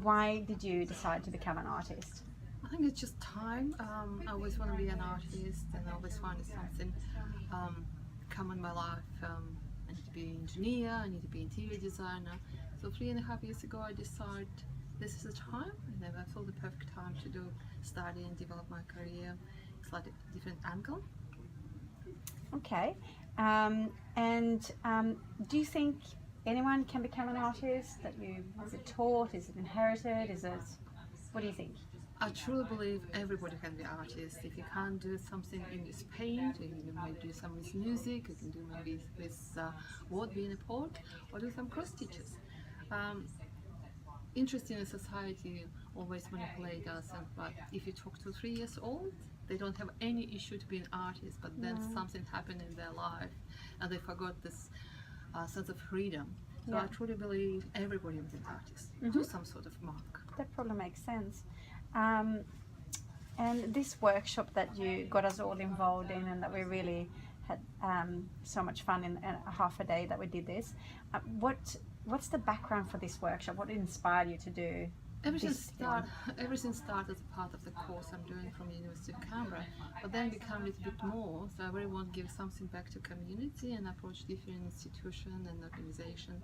why did you decide to become an artist? I think it's just time. I always want to be an artist, and I always find something come in my life. I need to be an engineer, I need to be interior designer. So 3.5 years ago, I decided this is the time, and I thought the perfect time to do study and develop my career. It's like a different angle. Okay. Do you think anyone can become an artist? Is it taught? Is it inherited? What do you think? I truly believe everybody can be an artist. If you can't do something in this paint, you might do some with music, you can do maybe with word being a poet, or do some cross stitches. Interesting in society always manipulate us, but if you talk to 3 years old, they don't have any issue to be an artist, but then something happened in their life and they forgot this sense of freedom. So I truly believe everybody is an artist, do some sort of mark. That probably makes sense. And this workshop that you got us all involved in, and that we really had so much fun in a half a day that we did this. What's the background for this workshop? What inspired you to do? Everything started as a part of the course I'm doing from the University of Canberra, but then became a little bit more. So I really want to give something back to community and approach different institutions and organizations,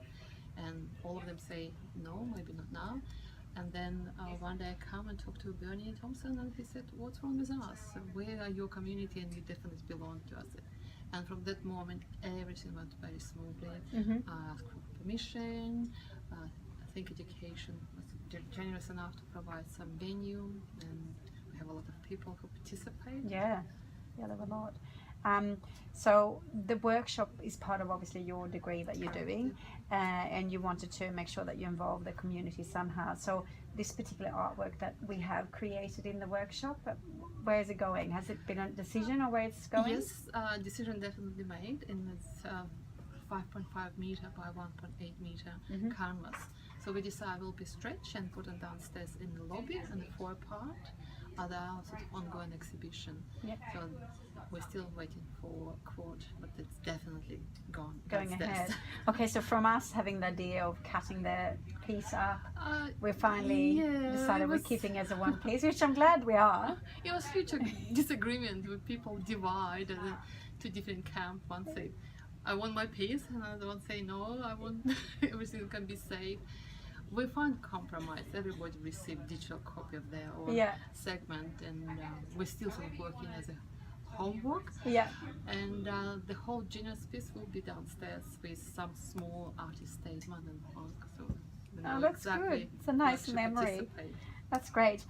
and all of them say no, maybe not now. And then one day I come and talk to Bernie Thompson, and he said, "What's wrong with us? Where are your community, and you definitely belong to us." And from that moment, everything went very smoothly. I asked for permission. I think education was generous enough to provide some venue, and we have a lot of people who participate. Yeah, there were a lot. So the workshop is part of obviously your degree that you're doing, and you wanted to make sure that you involve the community somehow. So this particular artwork that we have created in the workshop, where is it going? Has it been a decision or where it's going? Yes, decision definitely made, and it's 5.5 meter by 1.8 meter canvas. So we decided will be stretched and put it downstairs in the lobby and the foyer part. Other sort of ongoing exhibition. So we're still waiting for a quote, but it's definitely going ahead. Okay, so from us having the idea of cutting the piece up, we finally decided we're keeping as a one piece, which I'm glad we are. It was huge disagreement with people divide to different camps. One say, "I want my piece," and another one say, "No, I want everything can be safe." We find compromise. Everybody received digital copy of their own segment, and we're still sort of working as a homework. And the whole genius piece will be downstairs with some small artist statement and punk. So that's good. It's a nice memory. That's great.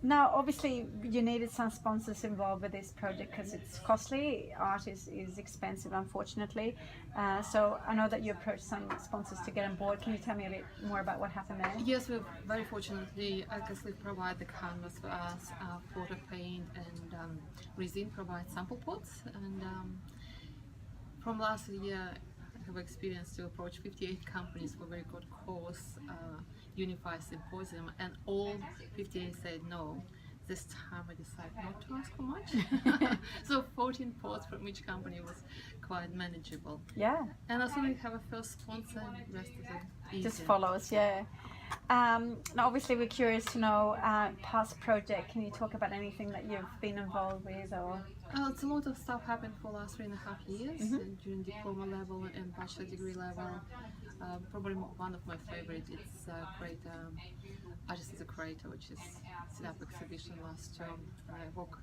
Now, obviously, you needed some sponsors involved with this project because it's costly. Art is expensive, unfortunately. So I know that you approached some sponsors to get on board. Can you tell me a bit more about what happened there? Yes, we very fortunately, Agassiz provide the canvas for us, photo paint, and resin provide sample pots. And from last year, I have experience to approach 58 companies for very good course. Unified symposium, and all 58 said no. This time I decided not to ask for much. So 14 posts from each company was quite manageable. And as soon as we have a first sponsor, the rest is easy. Just follows, Now obviously we're curious to know past project. Can you talk about anything that you've been involved with, or? It's a lot of stuff happened for the last 3.5 years during diploma level and bachelor degree level. Probably one of my favorites is create Artist as a Creator, which is set up exhibition last term. I work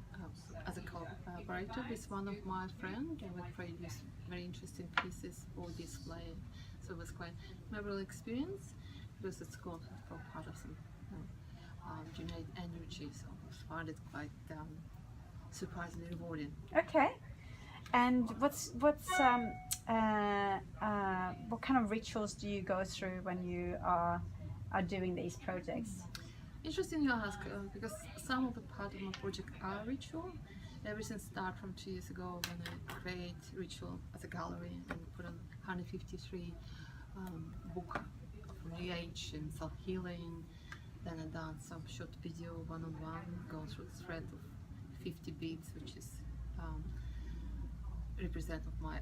as a collaborator with one of my friends, and we produced very interesting pieces for display. So it was quite a memorable experience because it's called part of some generate energy. So I found it quite surprisingly rewarding. Okay. And what kind of rituals do you go through when you are doing these projects? Interesting you ask, because some of the part of my project are ritual. Everything started from 2 years ago when I create ritual as a gallery and put on 153 book of New Age and self-healing. Then I done some short video one-on-one, go through the thread of 50 beats, which is represent of my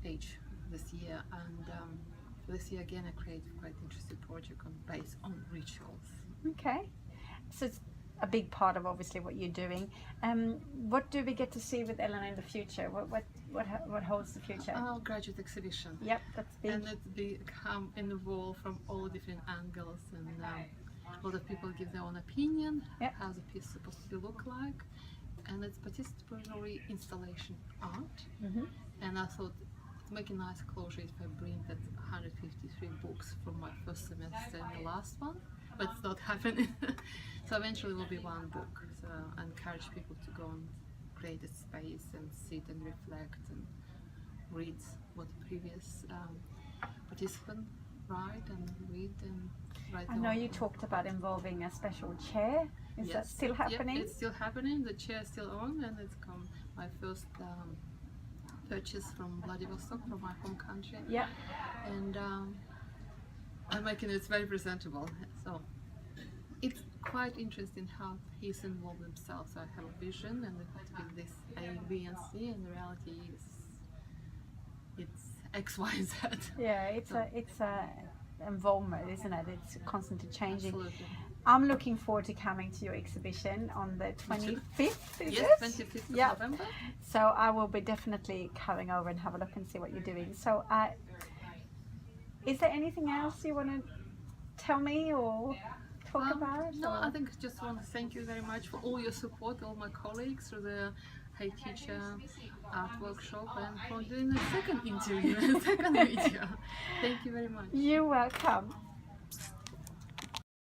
age this year, and this year again I created quite interesting project based on rituals. Okay, so it's a big part of obviously what you're doing. What do we get to see with Elena in the future? What holds the future? Our graduate exhibition. Yep, that's big. And it become involved from all different angles, and a lot of people give their own opinion. Yep. How the piece is supposed to look like, and it's participatory installation art. Mm-hmm. And I thought to make a nice closure if I bring that 153 books from my first semester and the last one, but it's not happening. So eventually it will be one book. So I encourage people to go and create a space and sit and reflect and read what the previous participant write and read and write. I know you talked about involving a special chair. Is that still happening? Yeah, it's still happening. The chair is still on, and it's come my first purchase from Vladivostok, from my home country. Yeah. And I'm making it very presentable. So it's quite interesting how he's involved himself. So I have a vision, and it has to be this A, B, and C, and the reality is it's X, Y, Z. Yeah, it's a involvement, isn't it? It's constantly changing. Absolutely. I'm looking forward to coming to your exhibition on the 25th, is Yes, it? 25th of Yeah. November. So I will be definitely coming over and have a look and see what you're doing. So is there anything else you want to tell me or talk about? No, or? I think I just want to thank you very much for all your support, all my colleagues through the Hey Teacher art workshop, and for doing the second interview and second video. Thank you very much. You're welcome.